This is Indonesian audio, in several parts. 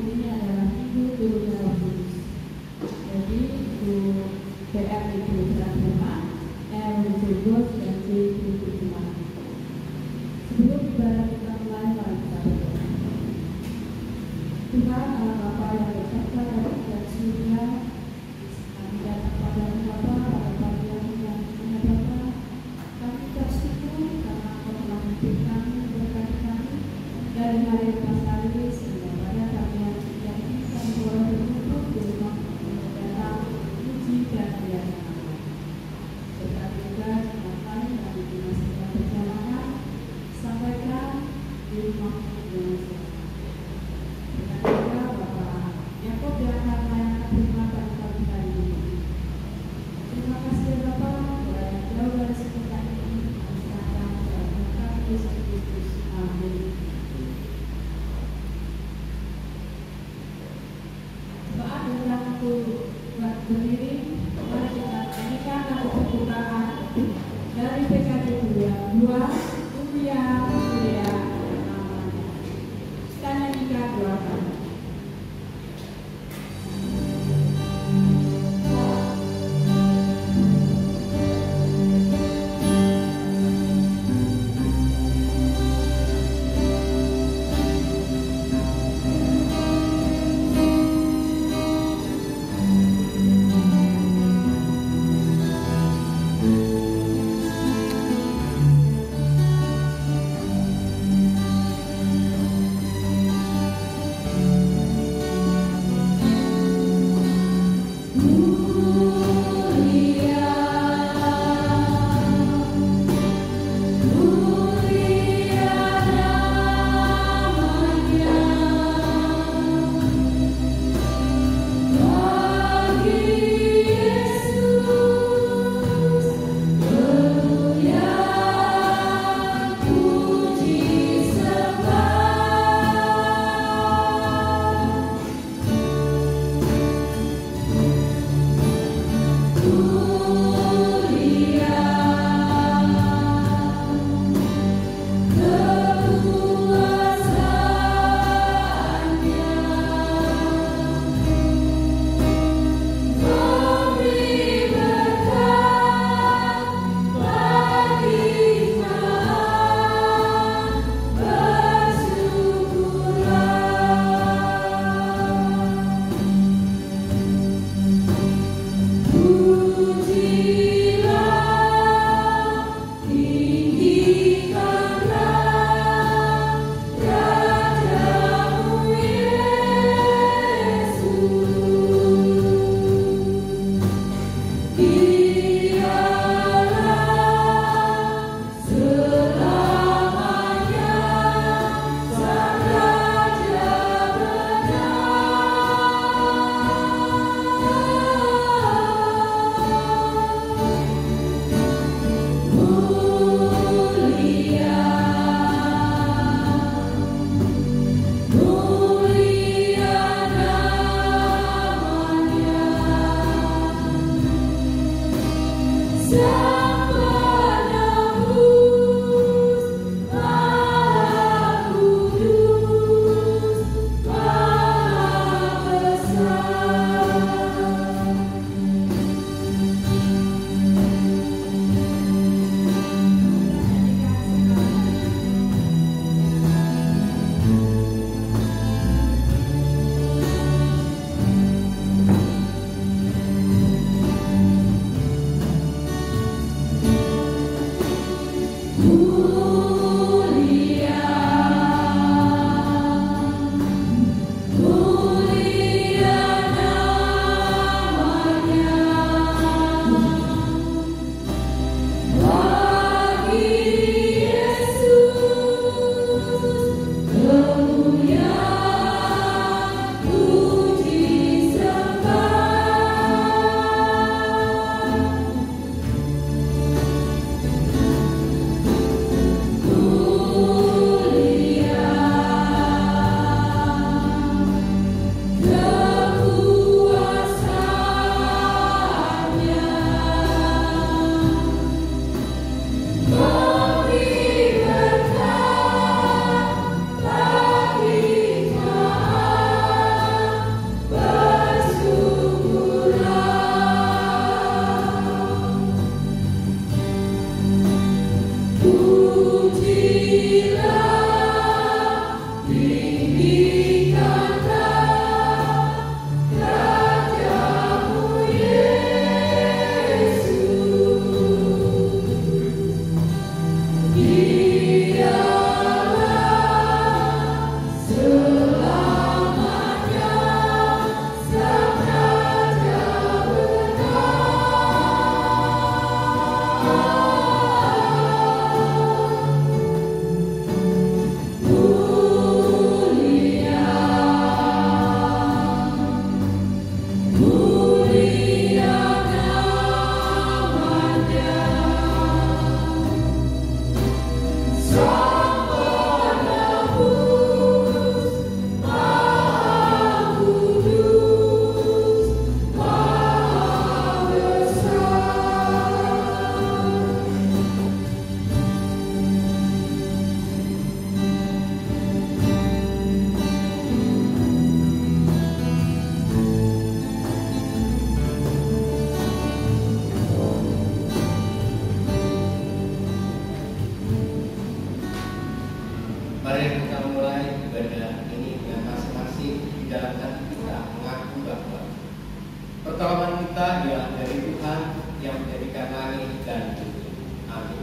ini adalah Ibu Turunnya Roh Kudus. Jadi Ibu PR itu Serafema, R itu Bos, dan C itu Cuma. Sebelum ibadah kita mulai, mari kita berdoa. Tuhan Allah Bapa yang berkata dan surga, kami datang padamu Bapa pada pagi hari yang indah Bapa. Kami bersyukur karena Engkau telah memberi kami, berkati kami dari hari lepas hari sehingga pada pagi hari yang ini kami boleh berkumpul di rumah dalam puji dan muliakan Allah. Berkati juga jemaat kami yang di masa perjalanan sampaikan di rumah yang selamat. Berkati juga Bapak Yakob dan Karna yang akan berkhidmat pada pagi hari ini. Terima kasih Bapak, yang jauh dari sekitar ini, kami serahkan dalam nama Yesus Kristus. Amin. Doa dengan buat berdiri, mari kita nyanyikan lagu pembukaan dari PKB 2, Mulia Mulia namanya. Kita nyanyikan dua kali. Mulia dalam hati kita mengaku bahwa pertolongan kita ialah dari Tuhan yang menjadikan langit dan bumi. Amin.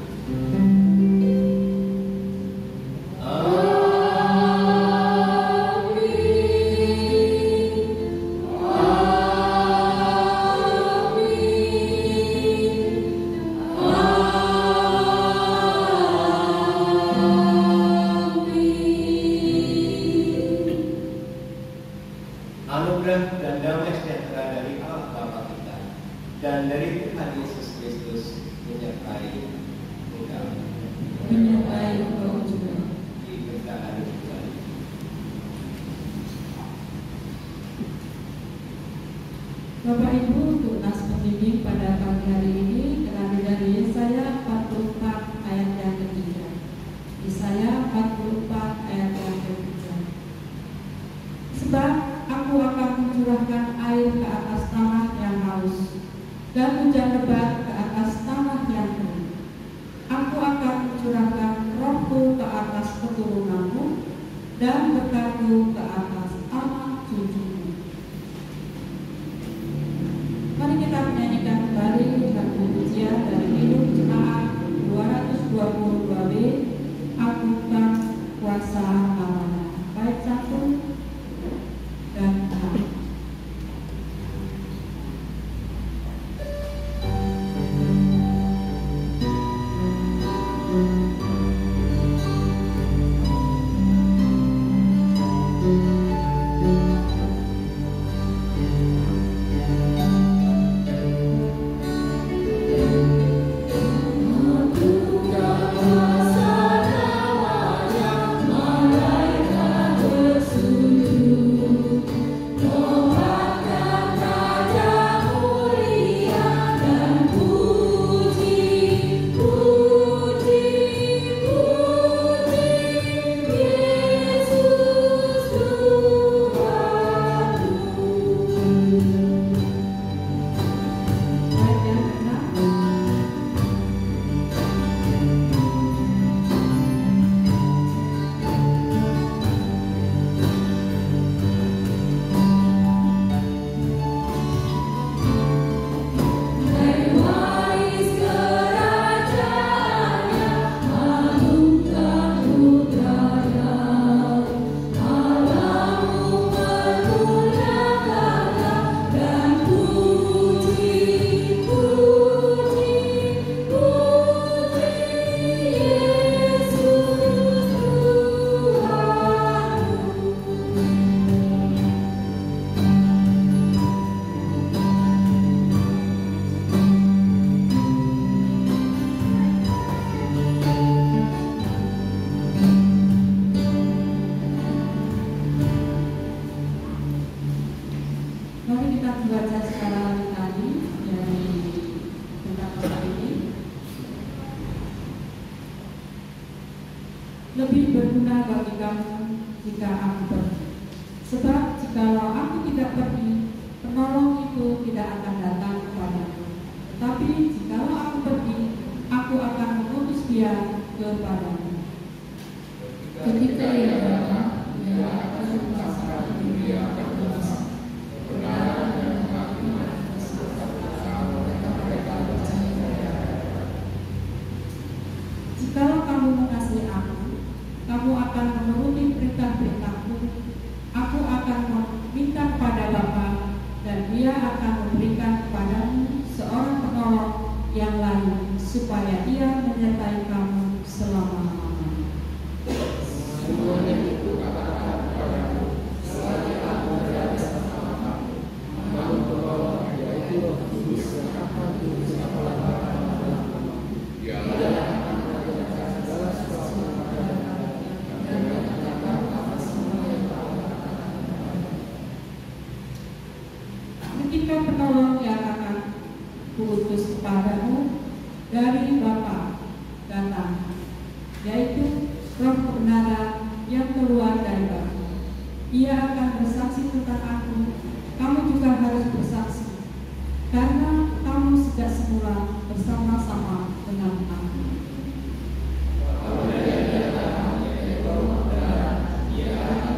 Anugerah dan damai sejahtera dari Allah Bapa kita dan dari Tuhan Yesus Kristus menyertai engkau juga di kerjaan Tuhan. Bapak Ibu, untuk nas pembimbing pada pagi hari ini terambil dari Yesaya 44 ayat yang ketiga. Yesaya 44 ayat yang ketiga. Sebab aku akan mencurahkan air ke atas tanah yang haus dan hujan lebat ke atas tanah yang kering. Aku akan mencurahkan rohku ke atas keturunanmu dan berkatku ke atas anak cucumu. Mari kita menyanyikan kembali lagu pujian dari Hidup Jemaat 222B, Agungkan Kuasa Allah. Baik satu dan enam. Mari kita membaca secara lagi dari tentang pasal ini. Lebih berguna bagi kamu jika aku pergi. Sebab jikalau aku tidak pergi, penolong itu tidak akan datang kepadamu. Tetapi jikalau aku pergi, aku akan mengutus dia kepadamu. Ketika ia datang, ia akan merasakan dunia akan datang. Jikalau kamu mengasihi aku, kamu akan menuruti perintah-perintahku. Aku akan meminta kepada Bapa, dan Dia akan memberikan kepadamu seorang penolong yang lain, supaya Ia menyertai kamu selama-lamanya. Semuanya itu katakan kepadamu, selagi aku berada bersama kamu, kamu penolong, yaitu Roh Kudus yang akan diutus kepadamu. Dialah ketika penolong yang akan kuutus kepadamu dari Bapa datang, yaitu Roh kebenaran yang keluar dari Bapa. Ia akan bersaksi tentang aku. Kamu juga harus bersaksi, karena kamu sejak semula bersama-sama dengan aku. Ia akan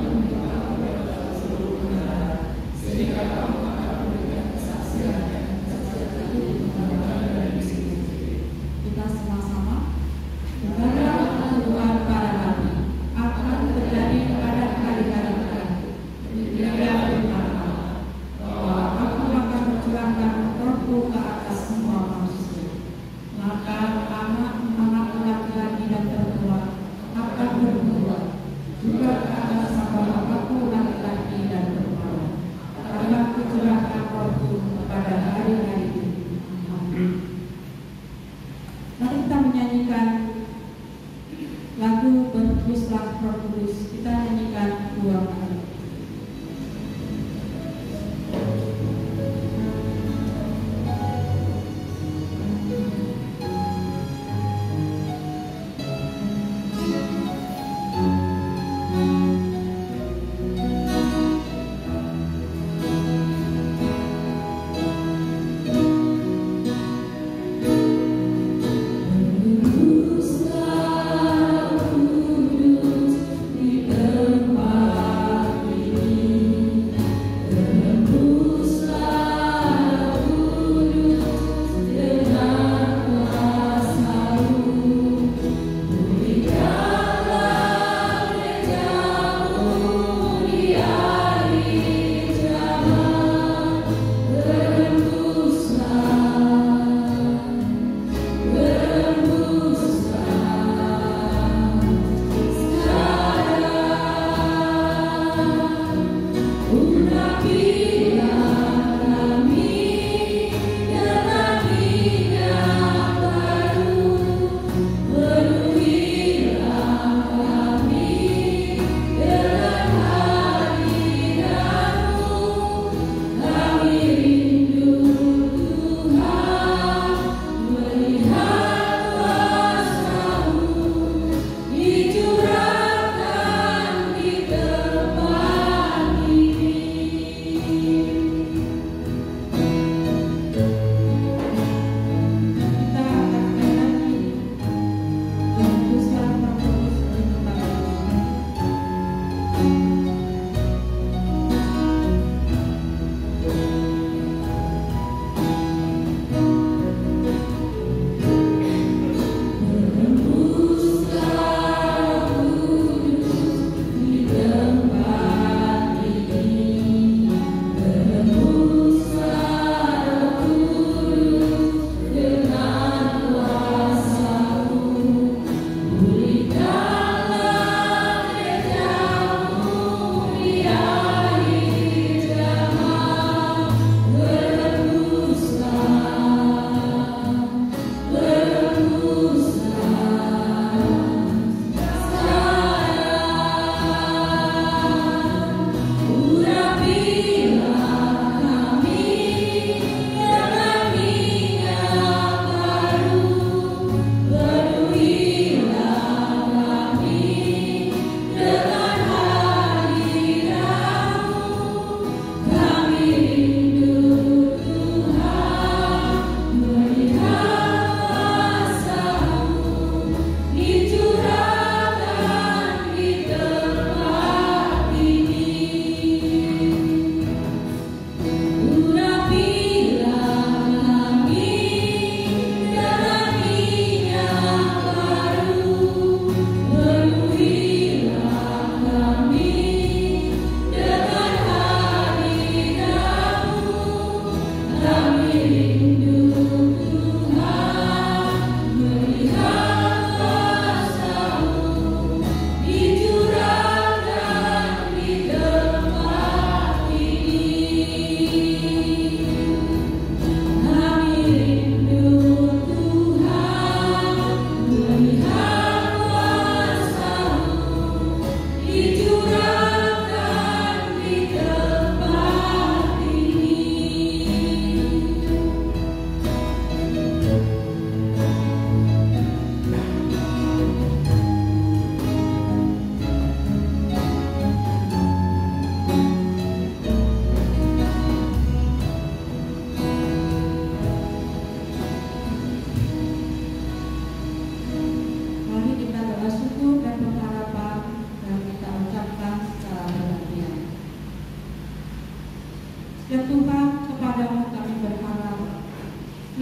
Ya Tuhan, kepadamu kami berharap,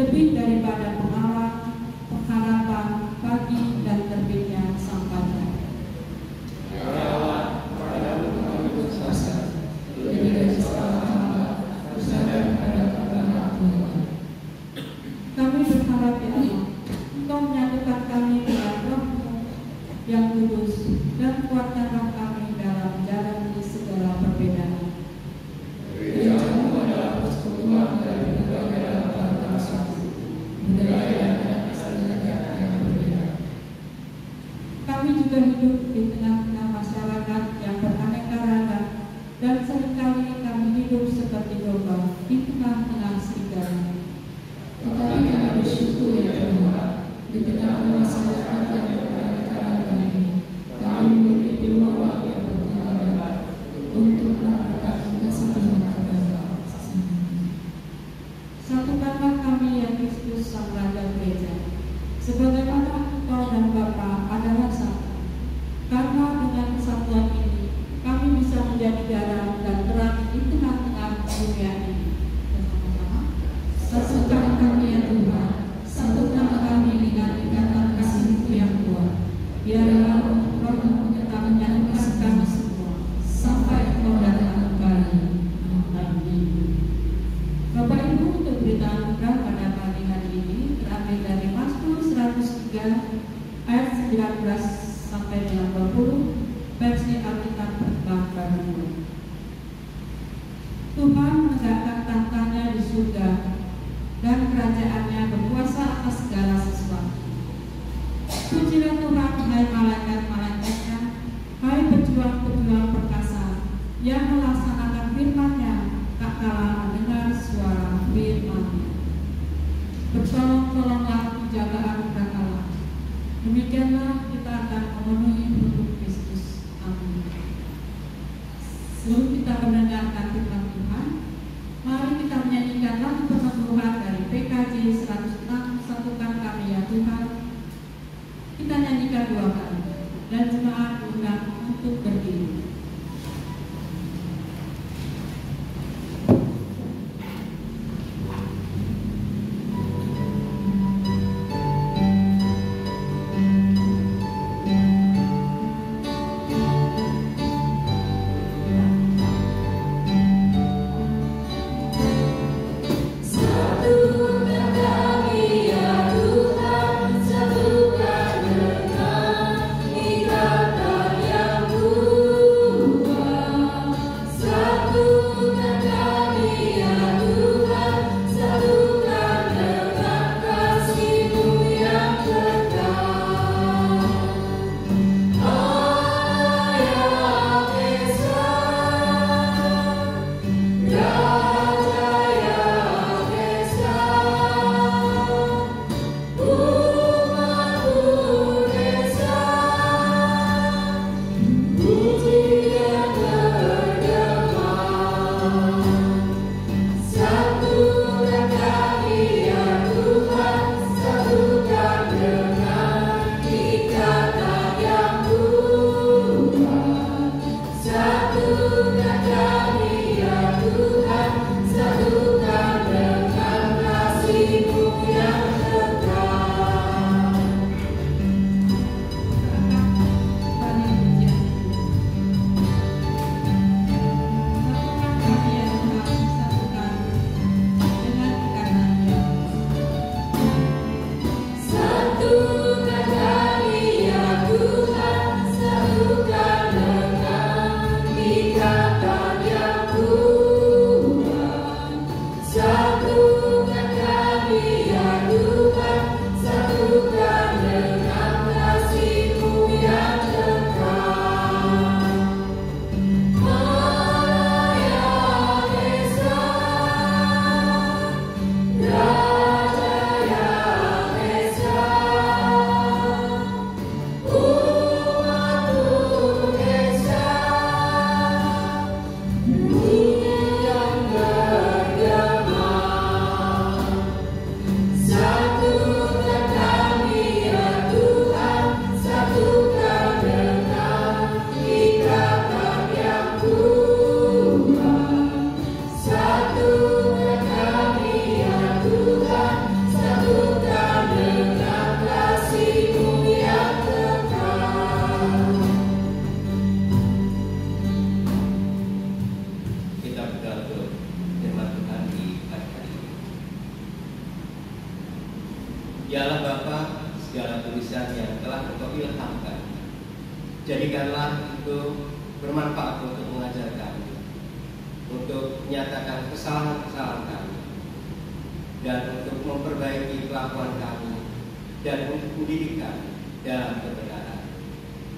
lebih daripada pengarang, pengharapan pagi dan terbitnya sang fajar. Ya Allah, kepadamu kami berserah, lebih dari seorang hamba, bersandar pada kata-Mu. Kami berharap ya Allah, Engkau menyatukan kami dengan Roh-Mu yang kudus dan kuatkanlah kami dalam menjalani segala perbedaan. Gereja-Mu adalah persekutuan dari berbagai latar belakang suku, budaya, dan istiadat yang berbeda. Kami juga hidup di tengah-tengah masyarakat yang beraneka ragam dan seringkali kami hidup seperti domba di tengah-tengah serigala. Tetapi kami bersyukur ya Tuhan, di tengah masyarakat yang beraneka ragam ini, kami memiliki ruang yang berpengalaman untuk melakukan kasih Tuhan kepada Satukanlah kami ya Kristus Sang Raja Gereja, sebagaimana Engkau dan Bapa adalah satu. Karena dengan kesatuan ini, kami bisa menjadi garam dan terang di tengah-tengah dunia ini. Bersama-sama. Satukan kami ya Tuhan, satukan kami dengan ikatan kasih-Mu yang kuat. Tuhan menegakkan tahtanya di surga, dan kerajaannya berkuasa atas segala sesuatu. Pujilah Tuhan, hai malaikat-malaikatnya, hai pejuang-pejuang perkasa, yang melaksanakan firman-Nya tak kalah mendengar suara firman-Nya. Bertolong-tolonglah penjagaan Allah. Demikianlah kita akan memenuhi untuk Kristus. Amin. Sebelum kita mendengarkan firman Tuhan, mari kita menyanyikan lagu peneguhan dari PKJ 106, Satukan Kami Ya Tuhan. Kita nyanyikan 2 kali dan jemaat diundang untuk berdiri. Dialah Bapa, segala tulisan yang telah Engkau ilhamkan, jadikanlah itu bermanfaat untuk mengajar kami, untuk menyatakan kesalahan-kesalahan kami, dan untuk memperbaiki kelakuan kami, dan untuk mendidik kami dalam kebenaran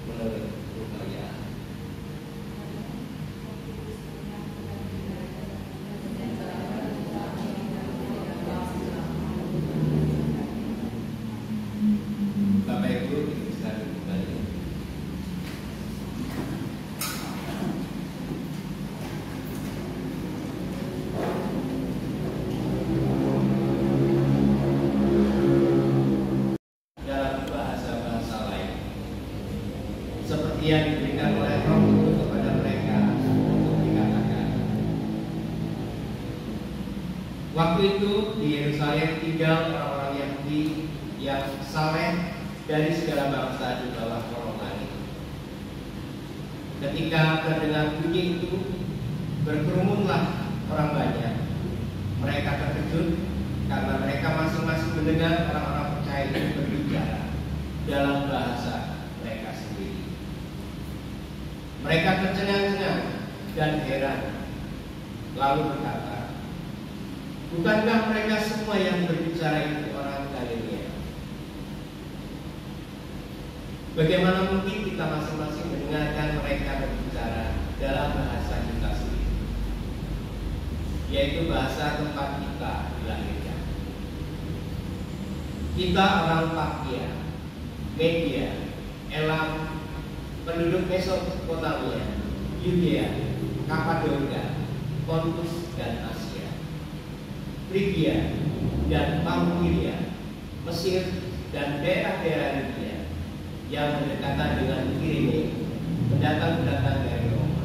menurut Engkau ya Allah. Yang diberikan oleh Roh itu kepada mereka untuk dikatakan. Waktu itu di Yerusalem tinggal orang-orang Yahudi yang saleh dari segala bangsa di bawah kolong langit. Ketika terdengar bunyi itu, berkerumunlah orang banyak. Mereka terkejut karena mereka masing-masing mendengar orang-orang percaya itu berbicara dalam bahasa mereka sendiri. Mereka tercengang-cengang dan heran. lalu berkata, bukankah mereka semua yang berbicara itu orang Galilea? Bagaimana mungkin kita masing-masing mendengarkan mereka berbicara dalam bahasa kita sendiri, yaitu bahasa tempat kita dilahirkan. Kita orang Partia, Media, Elam, penduduk Mesopotamia, Yudea, Kapadokia, Pontus dan Asia, Frigia dan Pamfilia, Mesir dan daerah-daerah Libya yang berdekatan dengan Kirene, pendatang-pendatang dari Roma,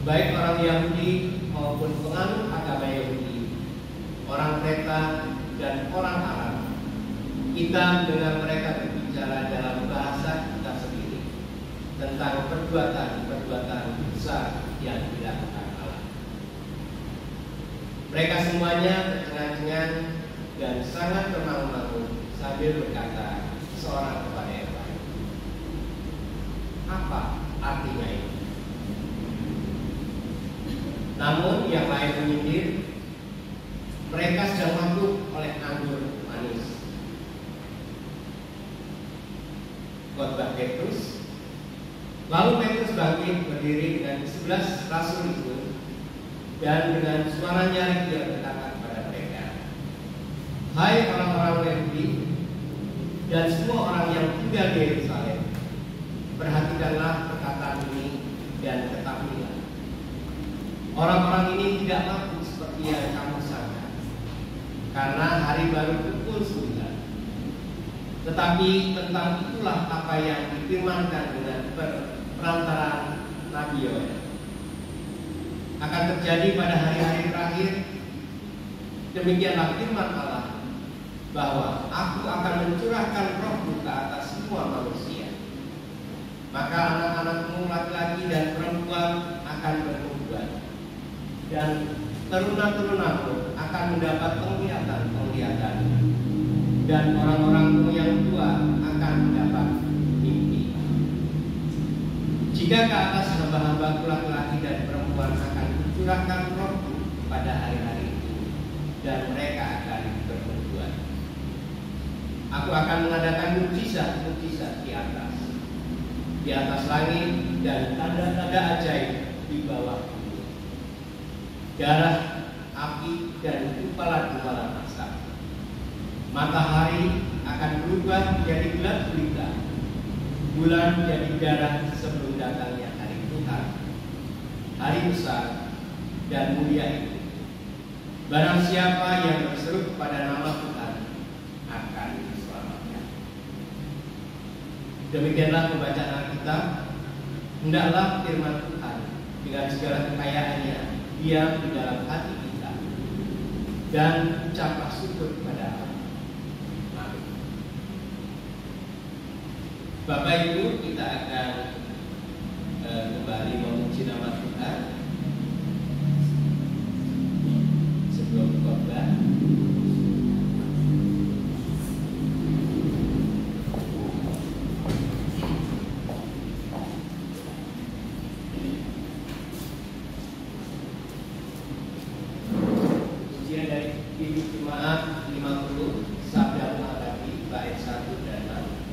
baik orang Yahudi maupun penganut agama Yahudi, orang Kreta dan orang Arab. Kita mendengar mereka berbicara dalam bahasa kita sendiri tentang perbuatan-perbuatan besar yang dilakukan Allah. Mereka semuanya tercengang-cengang dan sangat termangu-mangu sambil berkata seorang kepada yang lain, apa artinya ini? Namun yang lain menyindir, mereka sedang mabuk oleh anggur manis. Khotbah Petrus. Lalu Petrus bangkit berdiri dengan 11 rasul itu dan dengan suara nyaring dia berkata kepada mereka, hai orang-orang Yahudi dan semua orang yang tinggal di Yerusalem, perhatikanlah perkataan ini dan ketahuilah, orang-orang ini tidak mabuk seperti yang kamu sangka, karena hari baru pukul 9. Tetapi tentang itulah apa yang difirmankan dengan perantaraan Nabi Yoel. Akan terjadi pada hari-hari terakhir, demikianlah firman Allah, bahwa aku akan mencurahkan rohku ke atas semua manusia. Maka anak-anakmu laki-laki dan perempuan akan bernubuat, dan teruna-terunamu akan mendapat penglihatan-penglihatan, dan orang-orangmu yang tua akan mendapat mimpi. Jika ke atas hamba-hambaku laki-laki dan perempuan akan kucurahkan rohku pada hari-hari itu, dan mereka akan bernubuat. Aku akan mengadakan mukjizat-mukjizat di atas langit dan tanda-tanda ajaib di bawah bumi, darah, api, dan gumpalan-gumpalan asap. Matahari akan berubah menjadi gelap gulita, bulan menjadi darah sebelum datangnya hari Tuhan, hari besar dan mulia itu. Barang siapa yang berseru kepada nama Tuhan akan diselamatkan. Demikianlah pembacaan Alkitab. Hendaklah firman Tuhan dengan segala kekayaannya diam di dalam hati kita, dan ucaplah syukur kepada Allah. Bapak Ibu, kita akan kembali memuji nama Tuhan sebelum khotbah. Pujian dari Hidup Jemaat 50, Sabda Menghadapi, bait 1 dan 6.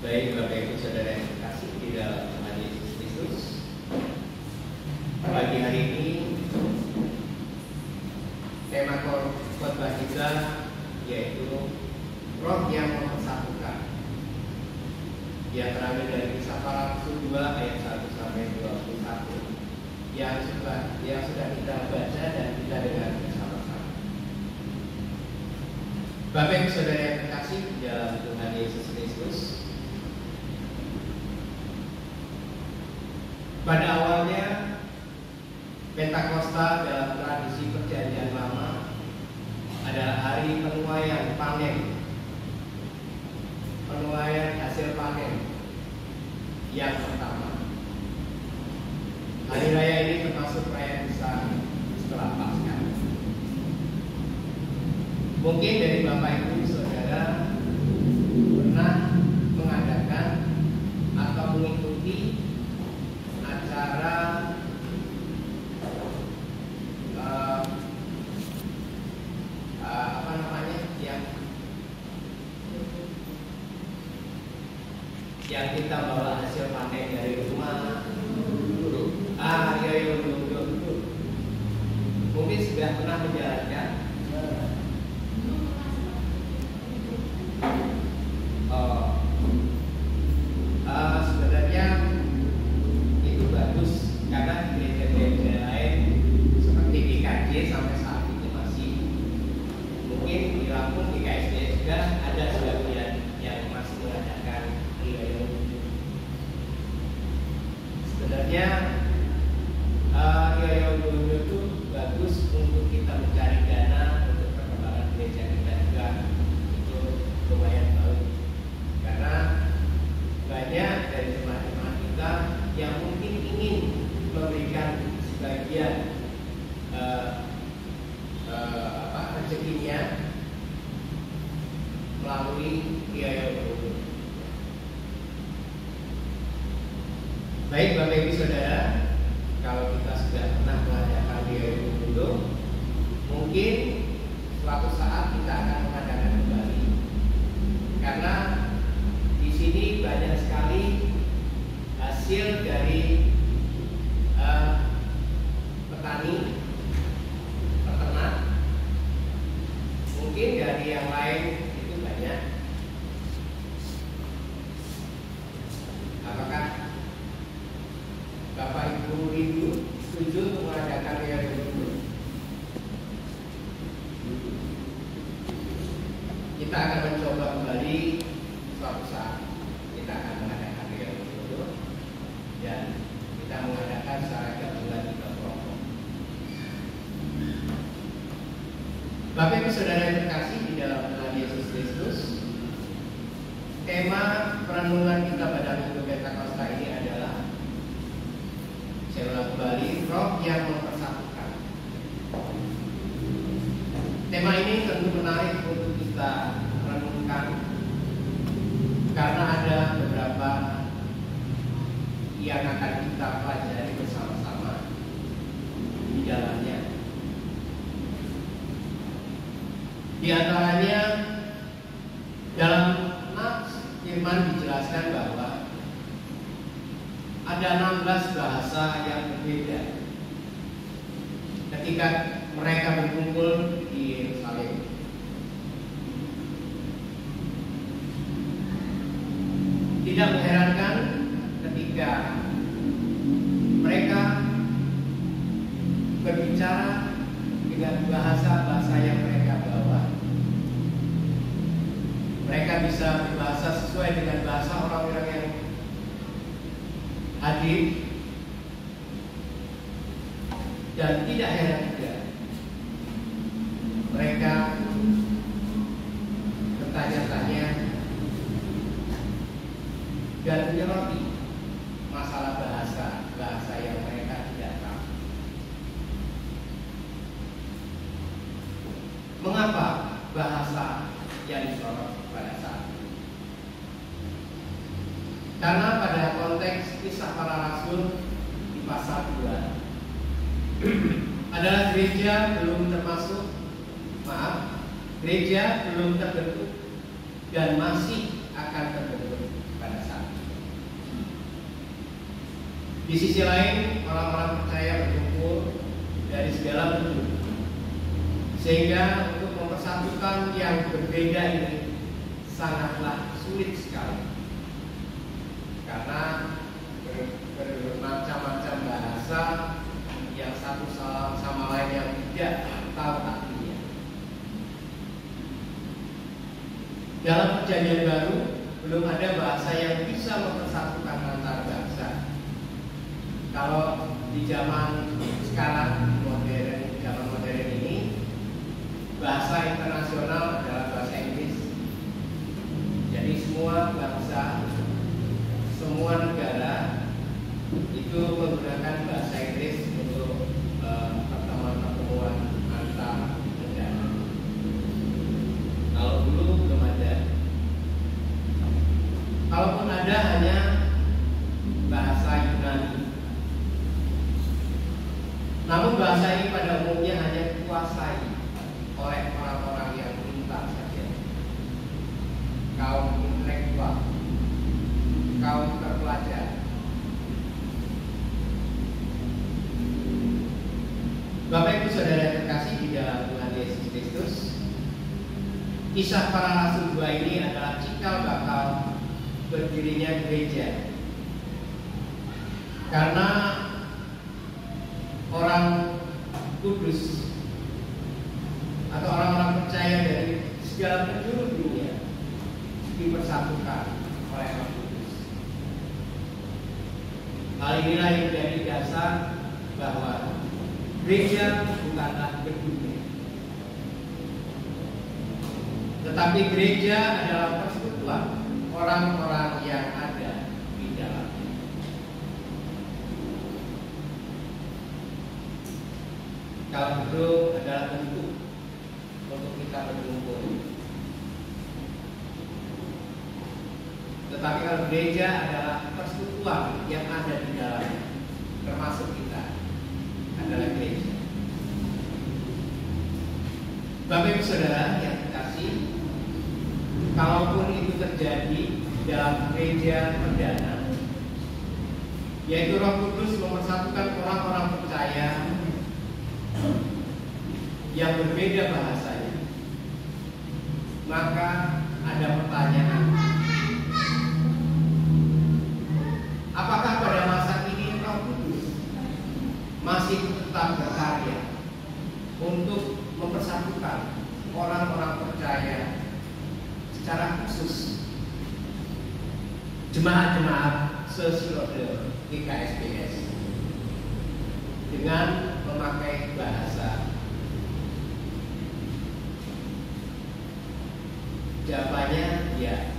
Baik Bapak Ibu Saudara yang terkasih di dalam Tuhan Yesus Kristus, pagi hari ini tema khotbah kita yaitu Roh yang mempersatukan, yang terambil dari Kisah Para Rasul 2 ayat 1 sampai 21 yang sudah kita baca dan kita dengar bersama-sama. Bapak Ibu Saudara yang terkasih di dalam Tuhan Yesus Kristus, pada awalnya Pentakosta dalam tradisi Perjanjian Lama adalah hari penuaian hasil panen yang pertama. Hari raya ini termasuk perayaan besar setelah Paskah. Mungkin dari Bapak Ibu Saudara pernah mengadakan atau mengikuti acara yang kita bawa hasil panen dari rumah. Mungkin sudah pernah menjalankan. Sebenarnya itu bagus karena gereja-gereja lain seperti GKJ sampai saat ini masih, mungkin di Lampung di KSD juga ada sebagian yang masih mengadakan riwayat. Sebenarnya riwayat itu bagus untuk kita mencari dana untuk perkembangan gereja kita juga, itu lumayan bagus karena banyak dari jemaat-jemaat kita yang mungkin ingin memberikan sebagian rezekinya melalui riwayat. Baik Bapak Ibu Saudara, kalau kita sudah pernah mengadakan riwayat dulu, mungkin suatu saat kita akan mengadakan kembali, karena di sini banyak sekali hasil dari petani, peternak, mungkin dari yang lain itu banyak. Apakah Bapak Ibu rindu setuju untuk mengadakan riwayat dulu? Kita akan mencoba kembali suatu saat. Kita akan mengadakan riwayat dulu dan kita mengadakan secara gabungan di kelompok. Bapak Ibu Saudara yang terkasih di dalam Tuhan Yesus Kristus, tema perenungan kita pada Minggu Pentakosta ini adalah, saya ulang kembali, Roh yang mempersatukan. Tema ini tentu menarik untuk kita renungkan karena ada beberapa yang akan kita pelajari bersama-sama di dalamnya. Di antaranya dalam nats firman dijelaskan bahwa ada 16 bahasa yang berbeda ketika mereka berkumpul di Yerusalem. Tidak mengherankan ketika mereka berbicara dengan bahasa-bahasa yang mereka bawa. Mereka bisa berbahasa sesuai dengan bahasa orang-orang yang hadir, dan tidak heran juga mereka bertanya-tanya dan menyoroti masalah bahasa yang mereka tidak tahu. Mengapa bahasa yang disorot pada saat itu? Karena pada konteks Kisah Para Rasul di pasal 2 adalah gereja belum terbentuk dan masih akan terbentuk pada Di sisi lain, orang-orang percaya berkumpul dari segala bentuk, sehingga untuk mempersatukan yang berbeda ini sangatlah sulit sekali, karena bermacam-macam bahasa yang satu sama lain yang tidak tahu artinya. Dalam Perjanjian Baru belum ada bahasa yang bisa mempersatukan antar bangsa. Kalau di zaman sekarang modern, zaman modern ini, bahasa internasional adalah bahasa Inggris. Jadi semua bangsa, semua negara itu menggunakan bahasa Inggris untuk pertemuan-pertemuan antar negara. Kalau dulu belum ada. Kalaupun ada, hanya bahasa Yunani. Namun bahasa ini pada umumnya hanya dikuasai oleh orang-orang yang pintar saja, kaum intelektual, kaum terpelajar. Bapak Ibu Saudara yang terkasih di dalam Tuhan Yesus Kristus, kisah para rasul 2 ini adalah cikal bakal berdirinya gereja. Karena orang kudus atau orang-orang percaya dari segala penjuru dunia dipersatukan oleh Roh Kudus. Hal inilah yang menjadi dasar bahwa gereja bukanlah gedung, tetapi gereja adalah persekutuan orang-orang yang ada di dalamnya. Kalau gedung adalah bentuk untuk kita berkumpul, tetapi kalau gereja adalah persekutuan yang ada di dalamnya, termasuk kita adalah gereja. Bapak Ibu Saudara yang terkasih, kalaupun itu terjadi di dalam gereja perdana, yaitu Roh Kudus mempersatukan orang-orang percaya yang berbeda bahasanya, maka ada pertanyaan, apakah pada masa ini Roh Kudus masih tetap berkarya untuk mempersatukan orang-orang percaya secara khusus jemaat-jemaat sesinode GKSBS dengan memakai bahasa? Jawabannya ya.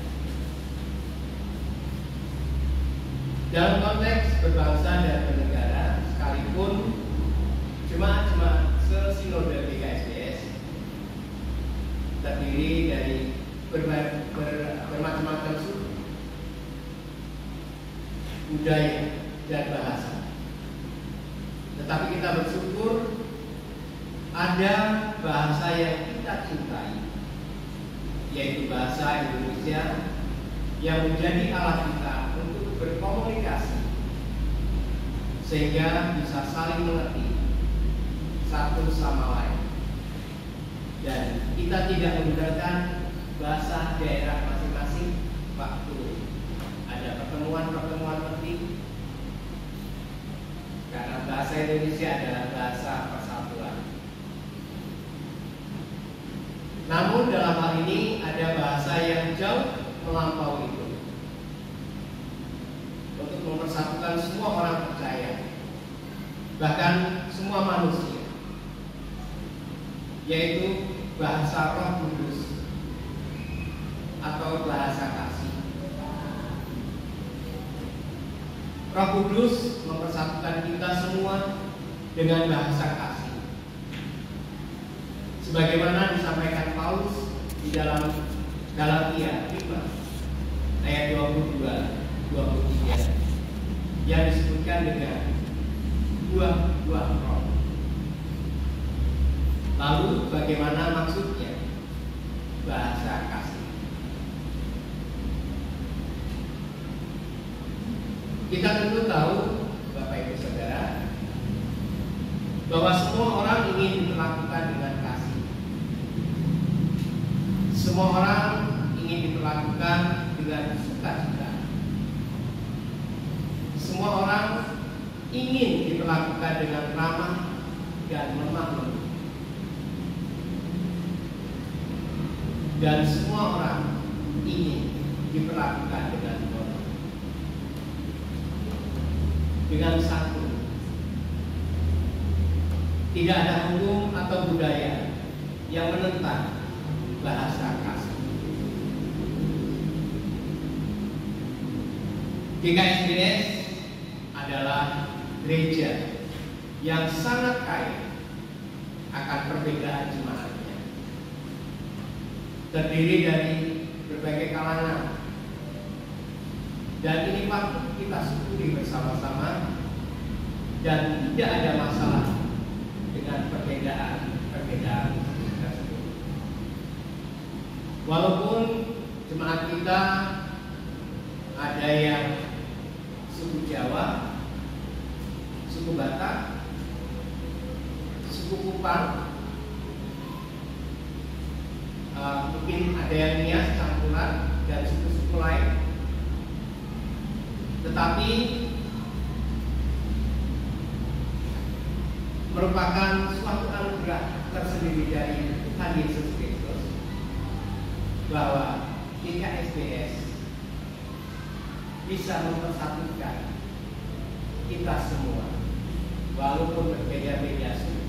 Dalam konteks berbangsa dan bernegara, sekalipun jemaat-jemaat sesinode GKSBS terdiri dari bermacam-macam suku, budaya, dan bahasa, tetapi kita bersyukur ada bahasa yang kita cintai, yaitu bahasa Indonesia, yang menjadi alat kita untuk berkomunikasi sehingga bisa saling mengerti satu sama lain, dan kita tidak menggunakan bahasa daerah masing-masing waktu ada pertemuan-pertemuan penting, karena bahasa Indonesia adalah bahasa persatuan. Namun dalam hal ini ada bahasa yang jauh melampaui itu untuk mempersatukan semua orang percaya, bahkan semua manusia, yaitu bahasa Roh Kudus atau bahasa kasih. Roh Kudus mempersatukan kita semua dengan bahasa kasih, sebagaimana disampaikan Paulus di dalam Galatia 5 ayat 22-23 yang disebutkan dengan buah-buah roh. Lalu bagaimana maksudnya bahasa kasih? Kita tentu tahu bahwa semua orang ingin diperlakukan dengan kasih. Semua orang ingin diperlakukan dengan sukacita. Semua orang ingin diperlakukan dengan ramah dan lemah lembut. Dan semua orang ingin diperlakukan dengan hormat. Dengan satu, tidak ada hukum atau budaya yang menentang bahasa kasih. GKSBS adalah gereja yang sangat kaya akan perbedaan jemaatnya, terdiri dari berbagai kalangan, dan ini patut kita syukuri bersama-sama, dan tidak ada masalah dengan perbedaan tersebut. Walaupun jemaat kita ada yang suku Jawa, suku Batak, suku Kupang, mungkin ada yang Nias, campuran, dan suku-suku lain. Tetapi merupakan suatu anugerah tersendiri dari Tuhan Yesus Kristus bahwa GKSBS bisa mempersatukan kita semua walaupun berbeda-beda suku,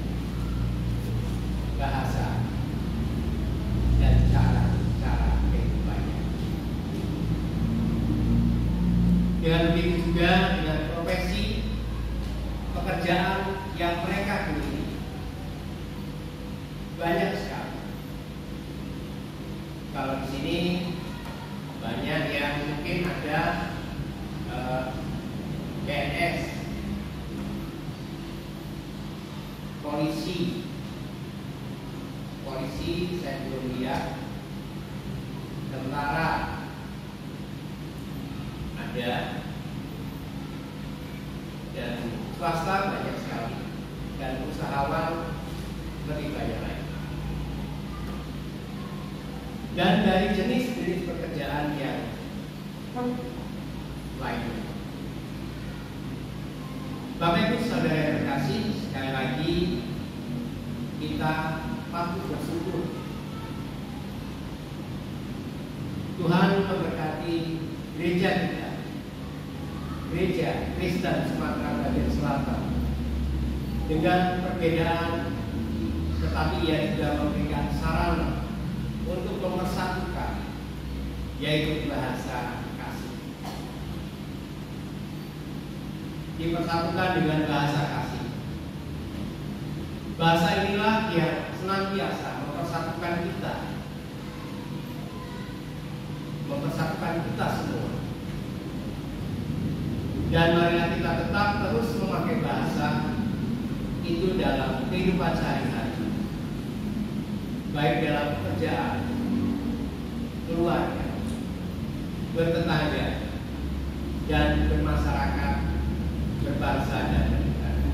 bahasa, dan cara kehidupannya. Dengan begitu juga dengan profesi pekerjaan yang mereka miliki banyak sekali. Kalau di sini banyak yang mungkin ada PNS, polisi saya belum lihat, tentara ada, dan swasta banyak sekali, dan usahawan lebih banyak lagi. Dan dari jenis-jenis pekerjaan yang lainnya. Bapak Ibu Saudara yang terkasih, sekali lagi kita patut bersyukur. Tuhan memberkati gereja kita, Gereja Kristen Sumatera Bagian Selatan, dengan perbedaan, tetapi ia juga memberikan sarana untuk mempersatukan, yaitu bahasa kasih. Dipersatukan dengan bahasa kasih. Bahasa inilah yang senantiasa mempersatukan kita semua. Dan marilah kita tetap terus memakai bahasa itu dalam kehidupan sehari-hari, baik dalam pekerjaan, keluarga, bertetangga, dan bermasyarakat, berbangsa dan bernegara.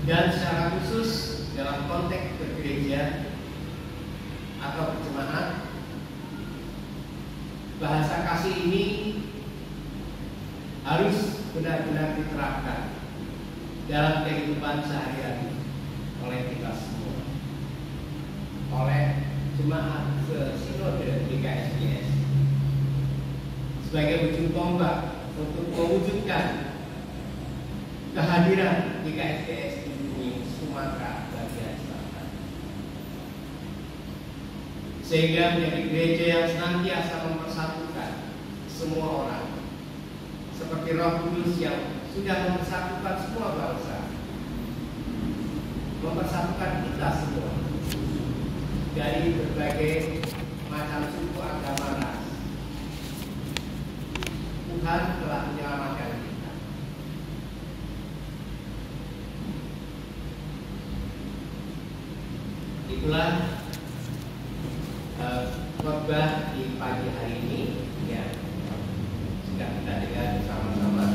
Dan secara khusus dalam konteks bergereja atau berjemaat, bahasa kasih ini harus benar-benar diterapkan dalam kehidupan sehari-hari oleh kita semua, oleh jemaat se-Sinode GKSBS, sebagai ujung tombak untuk mewujudkan kehadiran GKSBS di bumi Sumatera Bagian Selatan, sehingga menjadi gereja yang senantiasa mempersatukan semua orang, seperti Roh Kudus yang sudah mempersatukan semua bangsa, mempersatukan kita semua dari berbagai macam suku, agama, ras. Tuhan telah menyelamatkan kita. Itulah khotbah di pagi hari ini yang sudah kita dengar bersama-sama.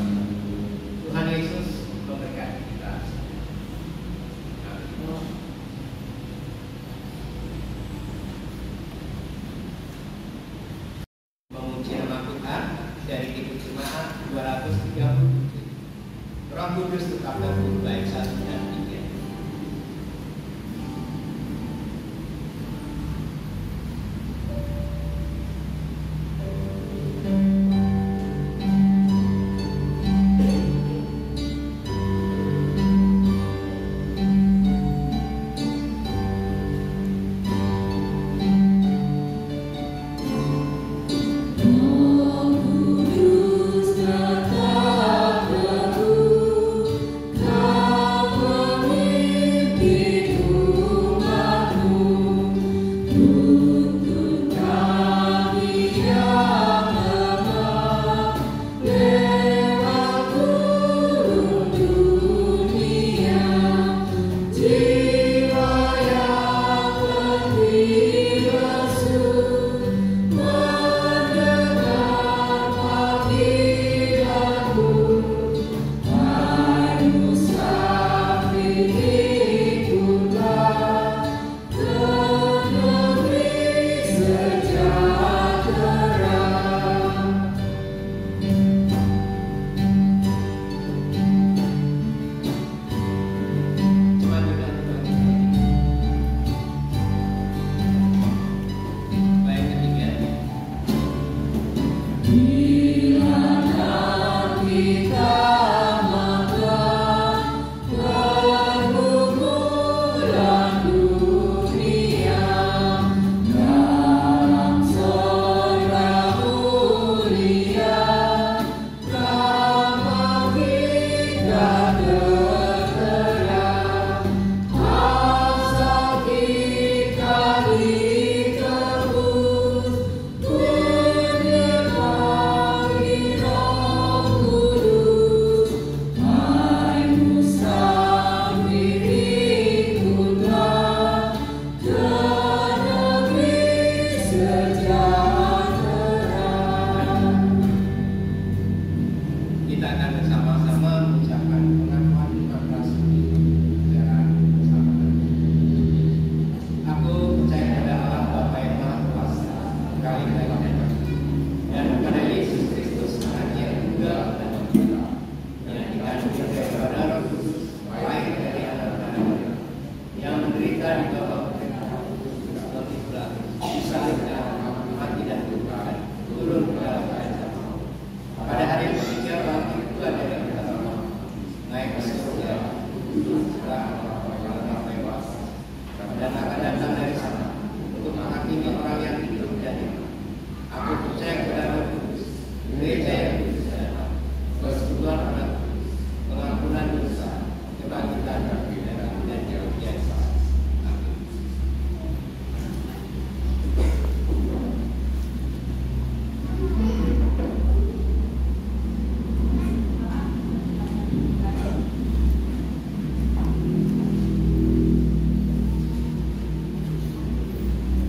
Tuhan Yesus memberkati kita. Kudus tetap berbuat baik 1 dan 3.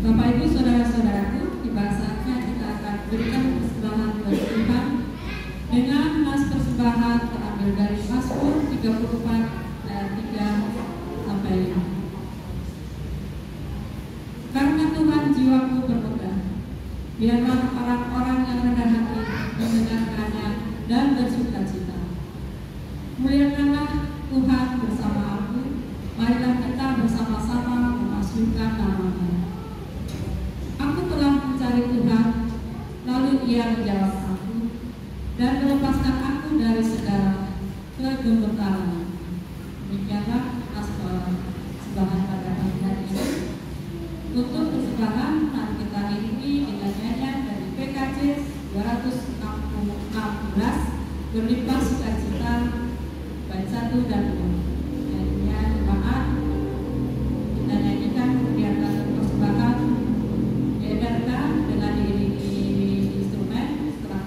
Bapak Ibu saudara-saudaraku, tiba saatnya kita akan berikan persembahan buat Tuhan dengan nas persembahan terambil dari Mazmur 34 ayat 3 sampai 5. Karena Tuhan jiwaku bermegah, biarlah orang-orang yang rendah hati mendengarkannya dan bersukacita. Muliakanlah Tuhan bersama aku, marilah kita bersama-sama memasukkan nama-Nya. Aku telah mencari Tuhan, lalu Ia menjawab aku dan melepaskan aku dari segala kegembiraan. Demikianlah persembahan pada pagi hari ini. Untuk persembahan mari kita iringi dengan nyanyian dari PKJ 216 berlimpah sukacita bait 1 dan 2. Nyanyinya jemaat kita nyanyikan, kemudian lalu persembahan diedarkan dengan diiringi instrumen. Setelah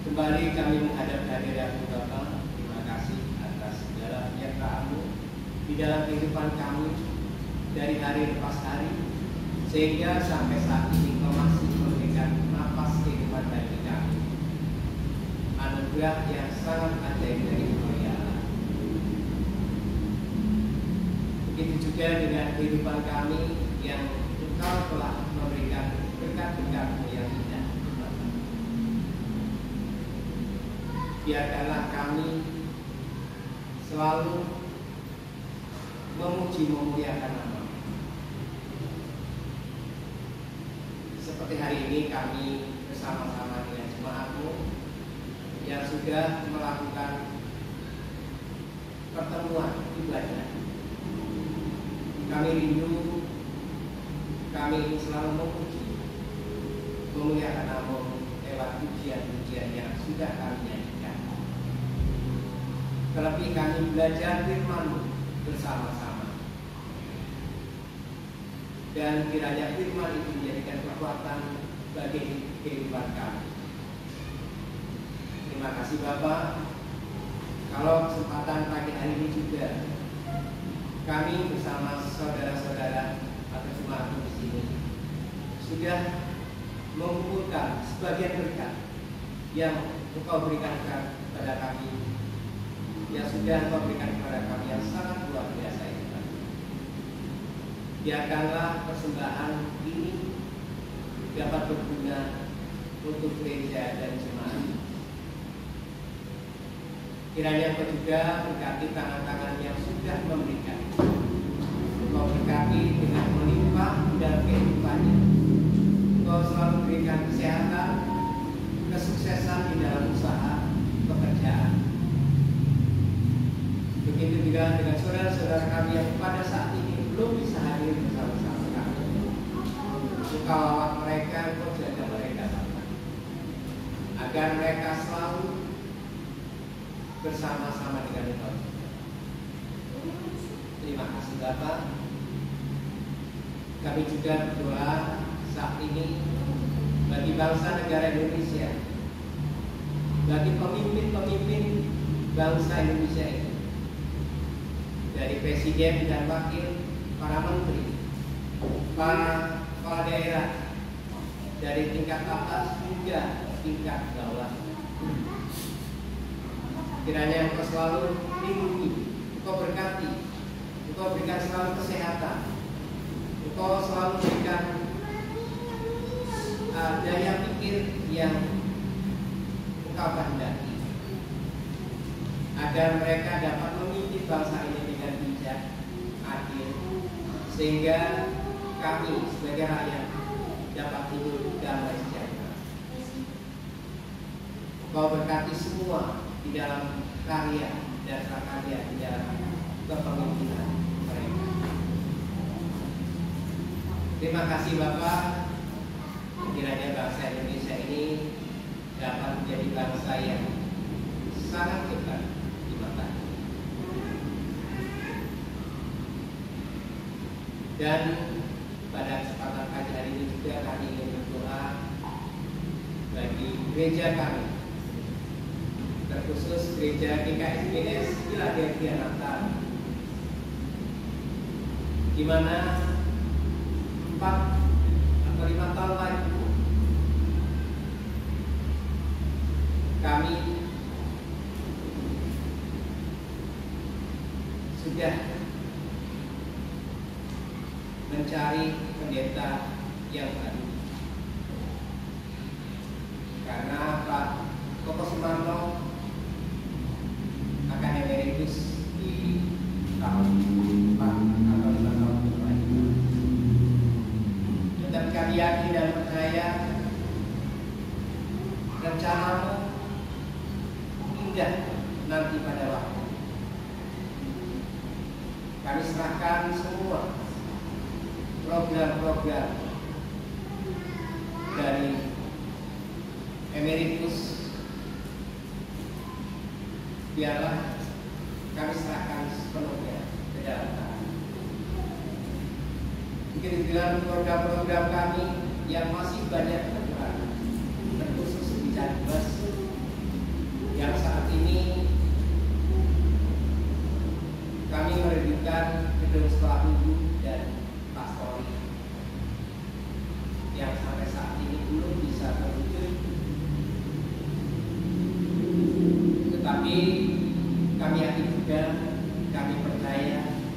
Kembali kami menghadap hadirat Bapa. Terima kasih atas segala penyertaan-Mu di dalam kehidupan kami dari hari lepas hari, sehingga sampai saat ini Kau masih memberikan napas kehidupan bagi kami. Anugerah yang sangat ajaib dari Engkau ya Allah. Begitu juga dengan kehidupan kami yang Engkau telah memberikan berkat-berkat-Mu yang indah. Biarkanlah kami selalu memuji memuliakan nama. Seperti hari ini kami bersama-sama dengan jemaat-Mu yang sudah melakukan pertemuan ibadah. Kami rindu, kami ingin selalu memuji memuliakan nama-Mu lewat pujian-pujian yang sudah kami nyanyikan. Terlebih kami belajar firman-Mu bersama-sama. Dan kiranya firman itu menjadikan kekuatan bagi kehidupan kami. Terima kasih Bapak. Kalau kesempatan pagi hari ini juga kami bersama saudara-saudara atau jemaat di sini sudah mengumpulkan sebagian berkat yang Engkau berikan kepada kami, yang sudah Engkau berikan kepada kami yang sangat luar biasa itu. Biarkanlah persembahan ini dapat berguna untuk gereja dan jemaat. Kiranya Engkau juga berkati tangan-tangan yang sudah memberikan. Engkau berkati dengan melimpah dalam kehidupannya. Engkau selalu berikan kesehatan, kesuksesan di dalam usaha pekerjaan. Begitu juga dengan saudara-saudara kami yang pada saat ini belum bisa hadir bersama-sama kami. Engkau awak mereka, Engkau jaga mereka, agar mereka selalu bersama-sama dengan Engkau. Terima kasih Bapak. Kami juga berdoa saat ini bagi bangsa negara Indonesia, bagi pemimpin-pemimpin bangsa Indonesia ini, dari presiden dan wakil, para menteri, para kepala daerah, dari tingkat atas hingga tingkat bawah. Kiranya Engkau selalu lindungi, Engkau berkati, Engkau berikan selalu kesehatan, Engkau selalu berikan daya pikir yang Engkau kehendaki, agar mereka dapat memimpin bangsa ini dengan bijak, adil, sehingga kami sebagai rakyat dapat hidup damai sejahtera. Engkau berkati semua di dalam karya dan prakarya di dalam kepemimpinan mereka. Terima kasih Bapak. Kiranya bangsa Indonesia ini dapat menjadi bangsa yang sangat hebat di mata. Dan pada kesempatan pagi hari ini juga kami ingin berdoa bagi gereja kami, terkhusus gereja GKSBS Philadelphia Natal, di mana 4 atau 5 tahun lagi kami sudah mencari pendeta yang baru, karena Pak Koko Sumarno akan emeritus di tahun 4 atau 5 tahun lagi. Tetapi kami yakin dan percaya rencanamu indah nanti pada waktu. Kami serahkan semua program-program dari emeritus, biarlah kami serahkan sepenuhnya ke dalam tangan. Begitu dengan program-program kami yang masih banyak kekurangan, terkhusus di Cadbes, Tapi kami yakin juga, kami percaya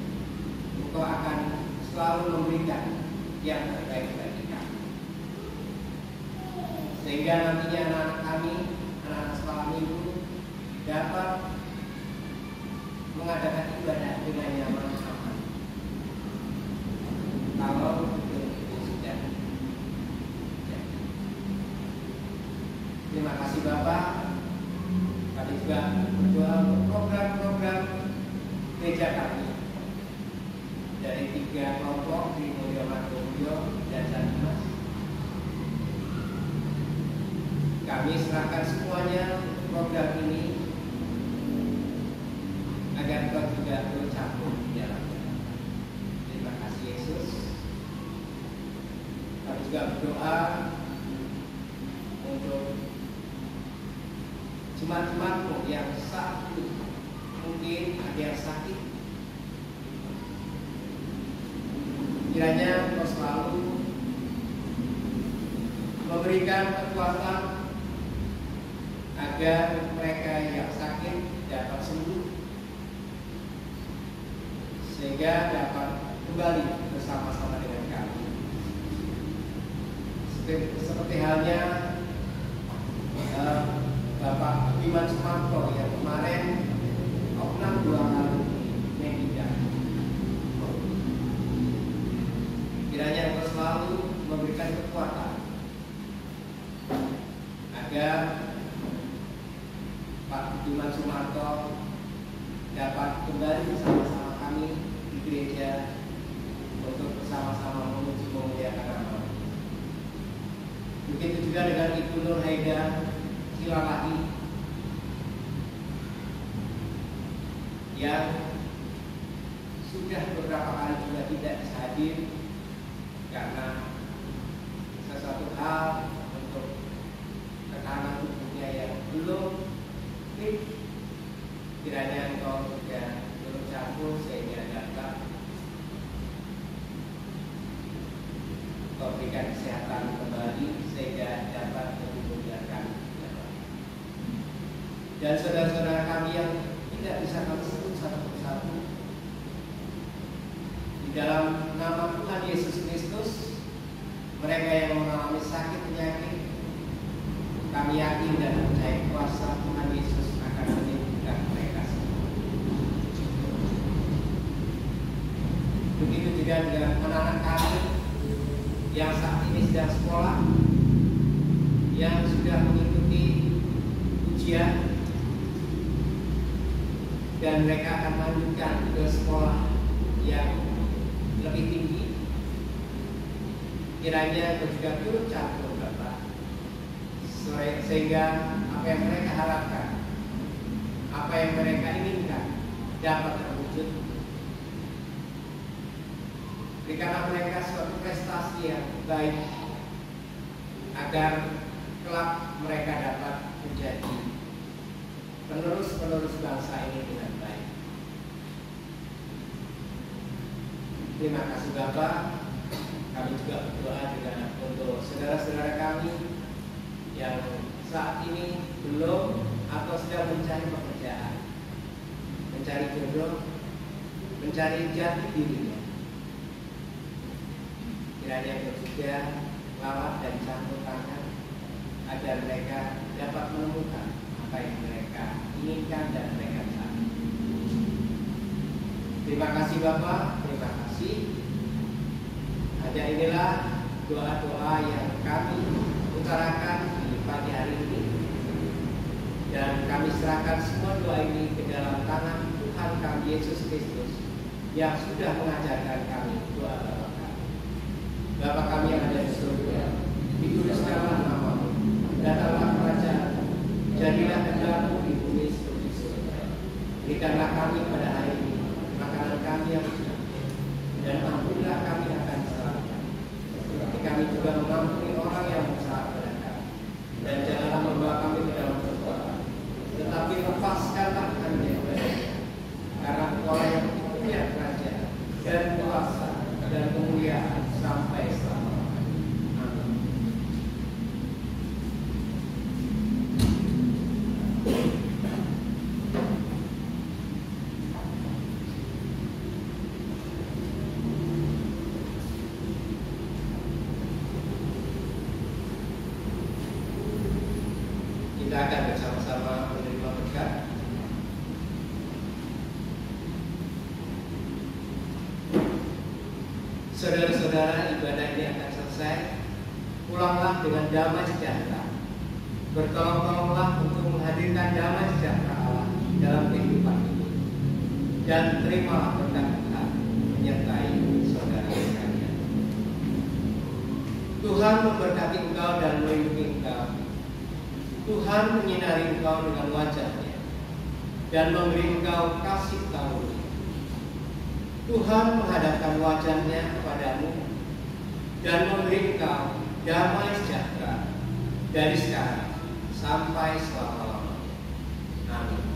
Engkau akan selalu memberikan yang terbaik bagi kami, sehingga nantinya anak-anak kami, anak-anak sekolah minggu dapat mengadakan ibadah dengan nyaman aman. Kalau itu sudah. Terima kasih Bapak. Kami juga berdoa untuk program-program gereja kami dari 3 kelompok di Mulyo Margomulyo dan Sandimas. Kami serahkan semuanya program ini agar Kau juga bercampur di dalamnya. Terima kasih Yesus. Kami juga berdoa untuk jemaat-jemaatmu yang saat itu mungkin ada yang sakit. Kiranya Kau selalu memberikan kekuatan agar mereka yang sakit dapat sembuh, sehingga dapat kembali bersama-sama dengan kami. Seperti halnya Bapak Iman Sumarto yang kemarin opnam 2 kali meninggal. Kiranya Engkau selalu memberikan kekuatan agar Pak Iman Sumarto dapat kembali bersama-sama kami di gereja untuk bersama-sama memuliakan nama. Begitu juga dengan Ibu Nur Haida Silalahi yang sudah beberapa kali juga tidak bisa hadir karena sesuatu hal untuk tekanan tubuhnya yang belum fit. Kiranya Engkau juga turut campur sehingga dapat Kau berikan kesehatan kembali sehingga dapat lebih memuliakan. Dan saudara-saudara kami yang tidak bisa kami sebut satu persatu, di dalam nama Tuhan Yesus Kristus, mereka yang mengalami sakit penyakit, kami yakin dan percaya kuasa Tuhan Yesus akan menyembuhkan mereka semua. Begitu juga dengan anak-anak kami yang saat ini sedang sekolah, yang sudah mengikuti ujian, dan mereka akan melanjutkan ke sekolah yang lebih tinggi. Kiranya Kau juga turut campur Bapak, sehingga apa yang mereka harapkan, apa yang mereka inginkan dapat terwujud. Berikanlah mereka suatu prestasi yang baik agar kelak mereka dapat menjadi penerus bangsa ini dengan baik. Terima kasih Bapak. Kami juga berdoa juga untuk saudara-saudara kami yang saat ini belum atau sedang mencari pekerjaan, mencari jodoh, mencari jati dirinya. Kiranya Kau juga lawat dan campur tangan agar mereka dapat menemukan apa yang mereka inginkan dan mereka cari. Terima kasih Bapak, terima kasih. Hanya inilah doa-doa yang kami utarakan di pagi hari ini, dan kami serahkan semua doa ini ke dalam tangan Tuhan kami Yesus Kristus yang sudah mengajarkan kami doa Bapa kami. Bapa kami yang ada di surga, dikuduskanlah nama-Mu, datanglah kerajaan-Mu, jadilah kehendak-Mu di bumi seperti surga. Berikanlah kami pada hari ini makanan kami yang sudah, dan ampunilah kami akan kesalahan, seperti kami juga mengampuni orang yang bersalah kepada kami. Dan janganlah membawa kami ke dalam perbuatan, tetapi lepaskanlah kami daripadanya. Karena Engkau yang punya kerajaan dan kuasa dan kemuliaan sampai selama-lamanya. Amin. Saudara-saudara, ibadah ini akan selesai. Pulanglah dengan damai sejahtera. Bertolong-tolonglah untuk menghadirkan damai sejahtera Allah dalam kehidupan ini. Dan terimalah berkat Tuhan menyertai saudara sekalian. Tuhan memberkati engkau dan melindungi engkau. Tuhan menyinari engkau dengan wajah-Nya dan memberi engkau kasih karunia. Tuhan menghadapkan wajah-Nya kepadamu dan memberi engkau damai sejahtera dari sekarang sampai selama-lamanya. Amin.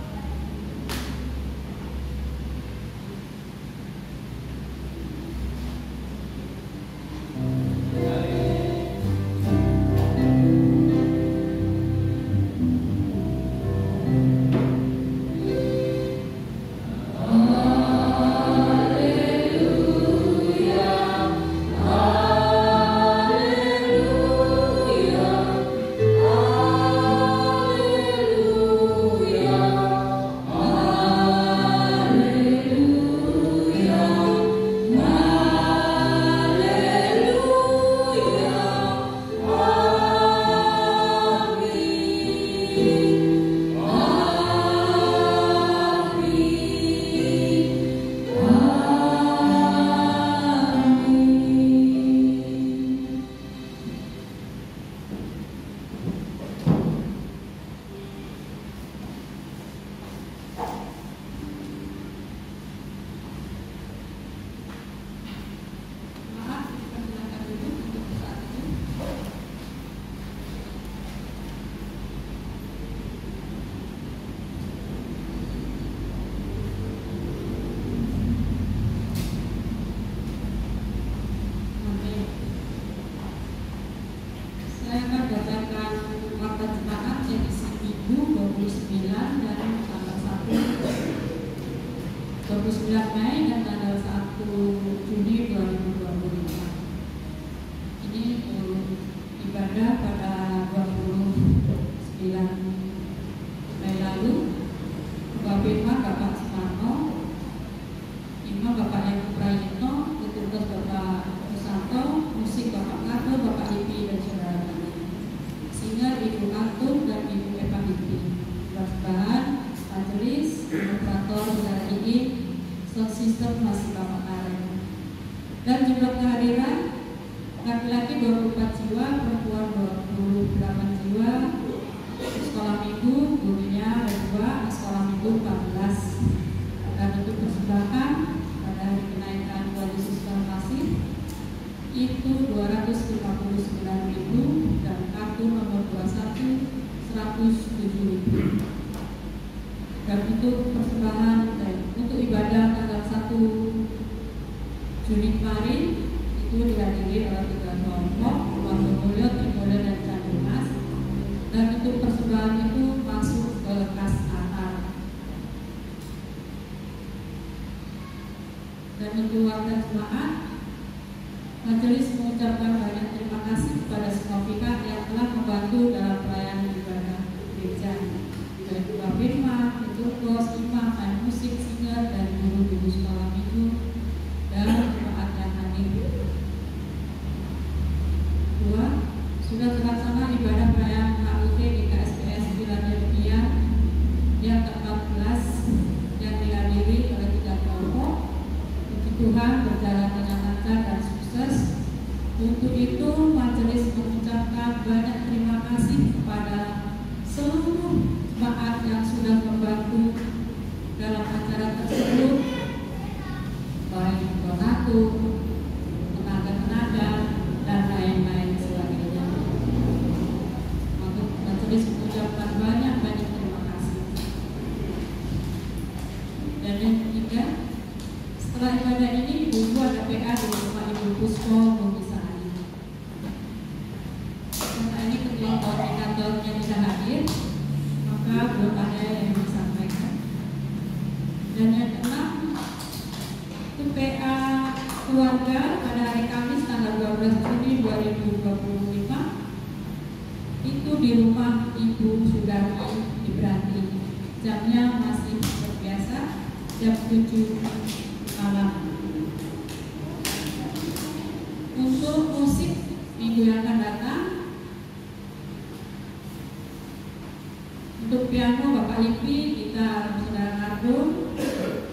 Untuk piano Bapak Lipi, gitar Saudara Nardun,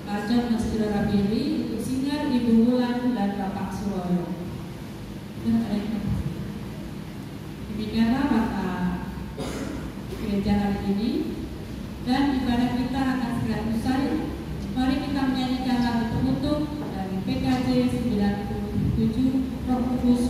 pacon dan Saudara Billy, untuk singer Ibu Wulan dan Bapak Suwoyo. Demikianlah Bapak gereja hari ini, dan ibadah kita akan segera usai. Mari kita menyanyikan lagu penutup dari PKJ 97 Roh Kudus